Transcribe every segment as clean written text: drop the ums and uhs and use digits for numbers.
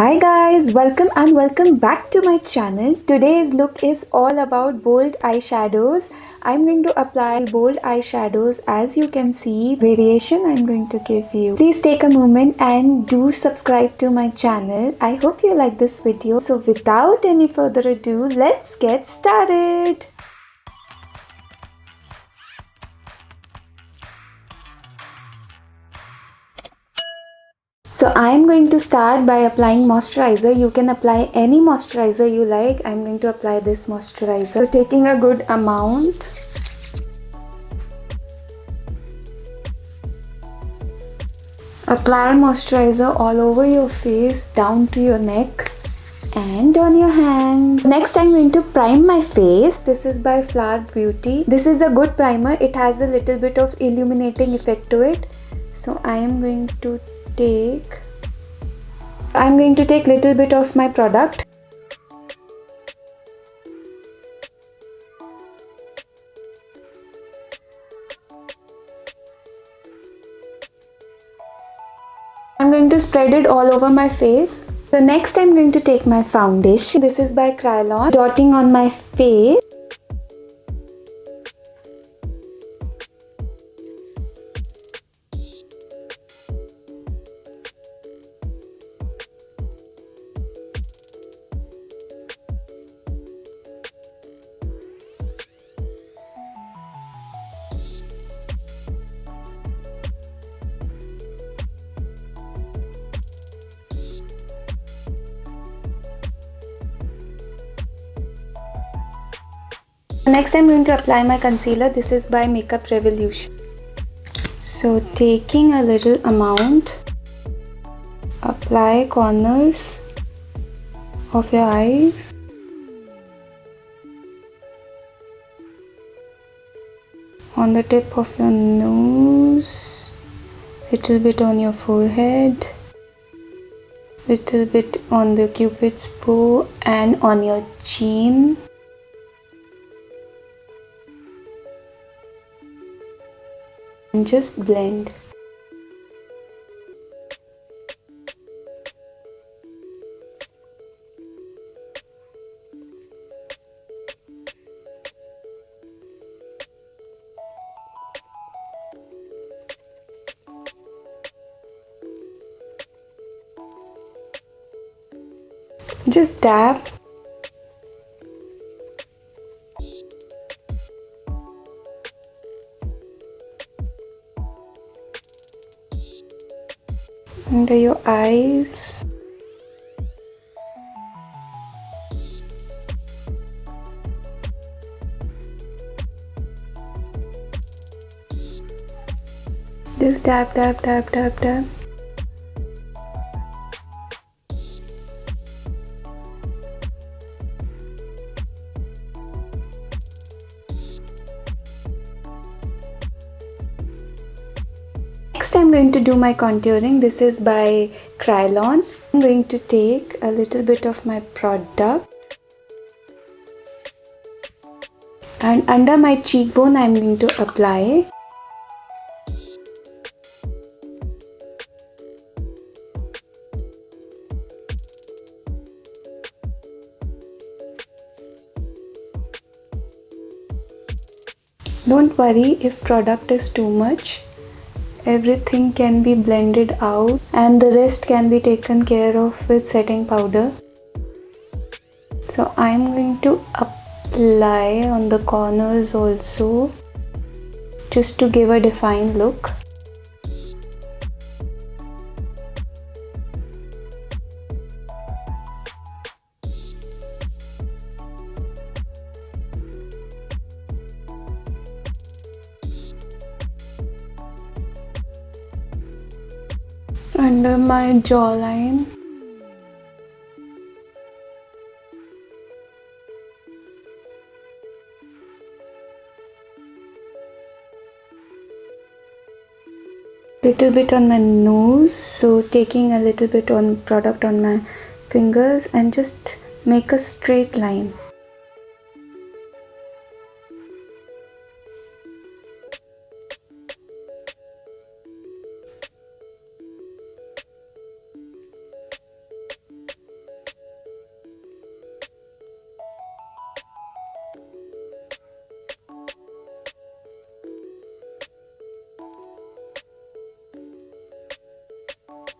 Hi guys, welcome back to my channel. Today's look is all about bold eyeshadows. I'm going to apply bold eyeshadows. As you can see, variation I'm going to give you. Please take a moment and do subscribe to my channel. I hope you like this video. So without any further ado, let's get started. So I am going to start by applying moisturizer. You can apply any moisturizer you like. I'm going to apply this moisturizer. So taking a good amount. Apply moisturizer all over your face, down to your neck and on your hands. Next I'm going to prime my face. This is by Flower Beauty. This is a good primer. It has a little bit of illuminating effect to it. So I am going to take little bit of my product. I'm going to spread it all over my face. So next I'm going to take my foundation. This is by Kryolan. Dotting on my face. Next I'm going to apply my concealer. This is by Makeup Revolution. So taking a little amount, apply corners of your eyes. On the tip of your nose, little bit on your forehead, little bit on the cupid's bow and on your chin. And just blend. Just dab. Under your eyes. Just dab, dab, dab, dab, dab. Next I'm going to do my contouring. This is by Kryolan. I'm going to take a little bit of my product and under my cheekbone I'm going to apply. Don't worry if product is too much. Everything can be blended out and the rest can be taken care of with setting powder. So I am going to apply on the corners also, just to give a defined look. Under my jawline. Little bit on my nose, so taking a little bit on product on my fingers and just make a straight line.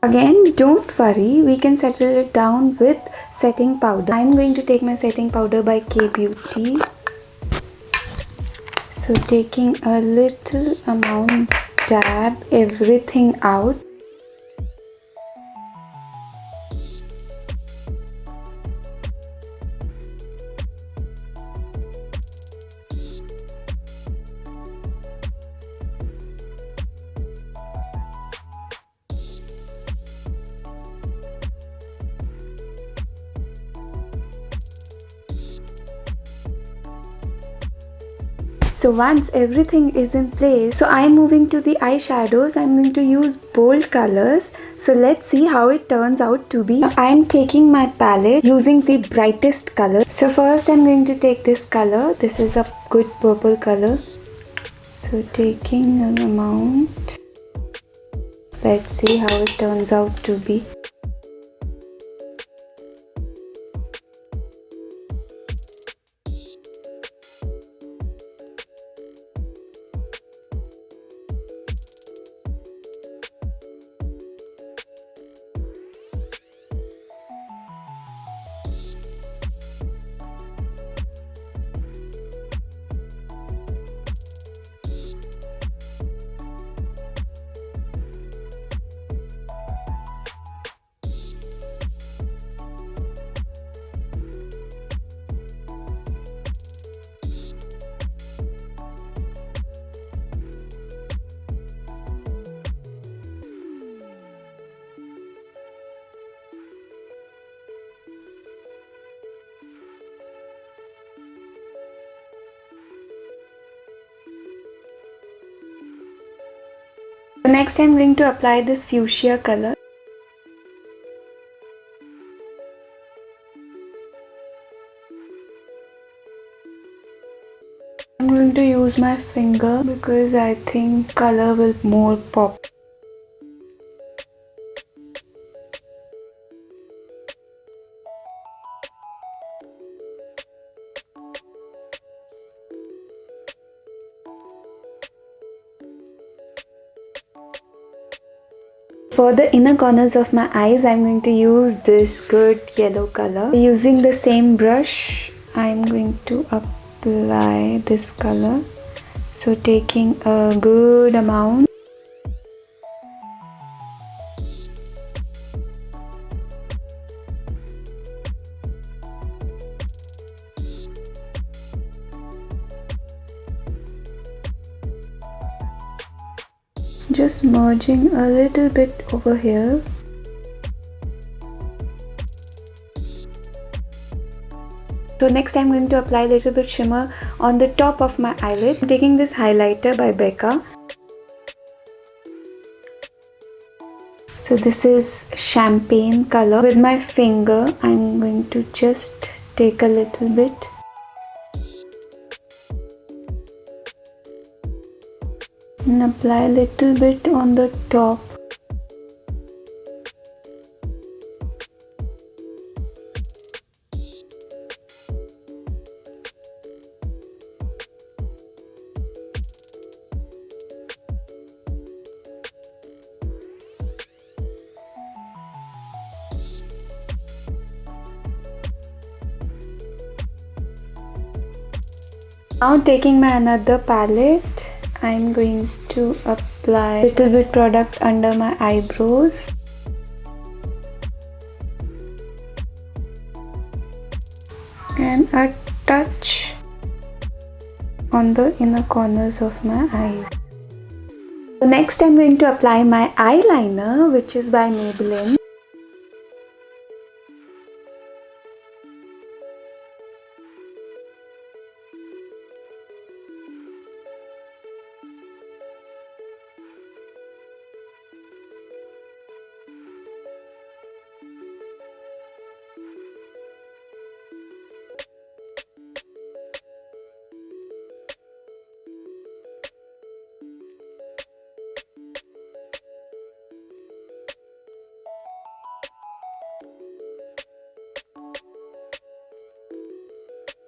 Again, don't worry, we can settle it down with setting powder. I'm going to take my setting powder by K Beauty. So taking a little amount, dab everything out. So once everything is in place, so I'm moving to the eyeshadows. I'm going to use bold colors. So let's see how it turns out to be. I'm taking my palette using the brightest color. So first I'm going to take this color. This is a good purple color. So taking an amount. Let's see how it turns out to be. Next I'm going to apply this fuchsia color. I'm going to use my finger because I think color will more pop. For the inner corners of my eyes, I'm going to use this good yellow color. Using the same brush, I'm going to apply this color. So taking a good amount. Just merging a little bit over here. So next I'm going to apply a little bit shimmer on the top of my eyelid. I'm taking this highlighter by Becca. So this is champagne color. With my finger I'm going to just take a little bit. And apply a little bit on the top. Now taking my another palette, I'm going to apply a little bit product under my eyebrows. And a touch on the inner corners of my eyes. So next I'm going to apply my eyeliner, which is by Maybelline.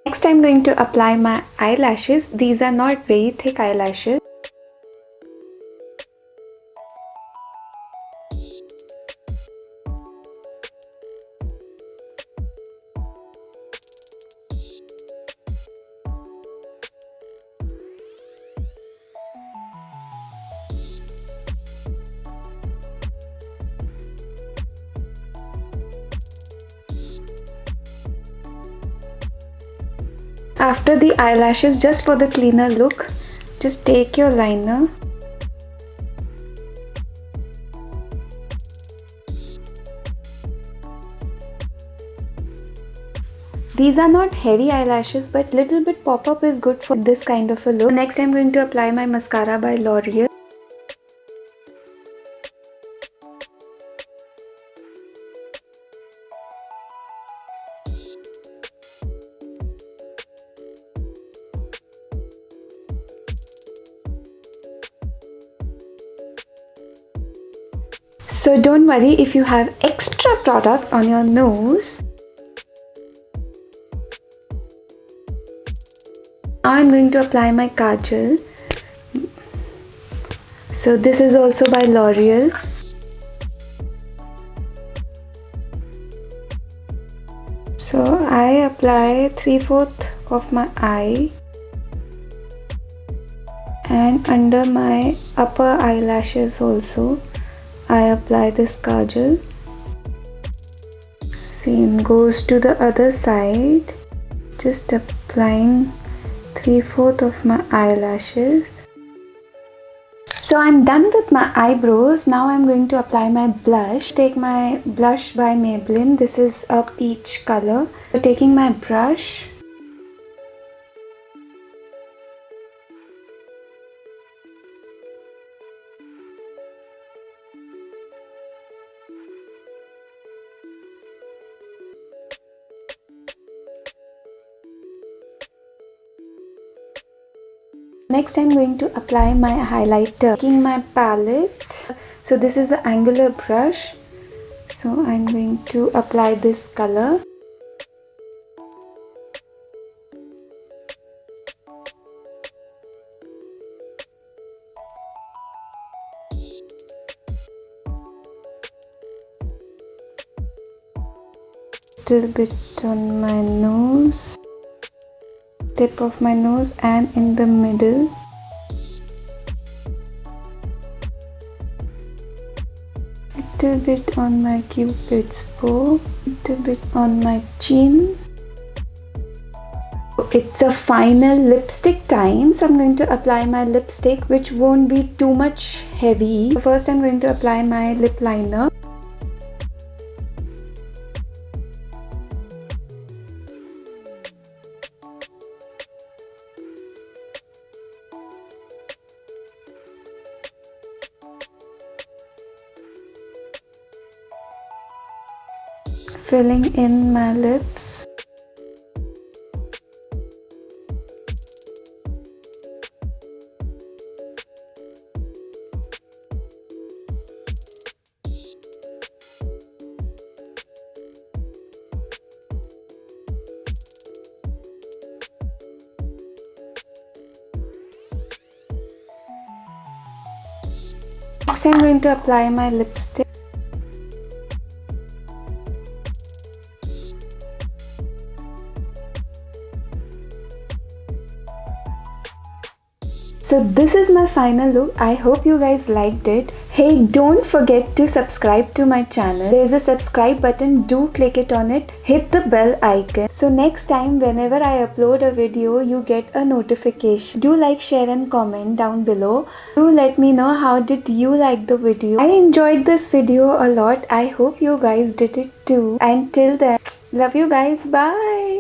Next I'm going to apply my eyelashes. These are not very thick eyelashes. After the eyelashes, just for the cleaner look, just take your liner. These are not heavy eyelashes, but little bit pop-up is good for this kind of a look. Next, I'm going to apply my mascara by L'Oreal. So don't worry if you have extra product on your nose. Now I'm going to apply my kajal. So this is also by L'Oreal. So I apply 3/4 of my eye and under my upper eyelashes also I apply this kajal. Same goes to the other side, just applying 3/4 of my eyelashes. So I'm done with my eyebrows. Now I'm going to apply my blush. Take my blush by Maybelline. This is a peach color. So taking my brush, next I'm going to apply my highlighter. Taking my palette, so this is an angular brush, so I'm going to apply this color. Little bit on my nose, tip of my nose and in the middle. Little bit on my cupid's bow, little bit on my chin. It's a final lipstick time, so I'm going to apply my lipstick, which won't be too much heavy. First I'm going to apply my lip liner. Filling in my lips. Next I'm going to apply my lipstick. So this is my final look. I hope you guys liked it. Hey, don't forget to subscribe to my channel. There's a subscribe button. Do click it on it. Hit the bell icon. So next time whenever I upload a video, you get a notification. Do like, share and comment down below. Do let me know how did you like the video. I enjoyed this video a lot. I hope you guys did it too. And till then, love you guys. Bye.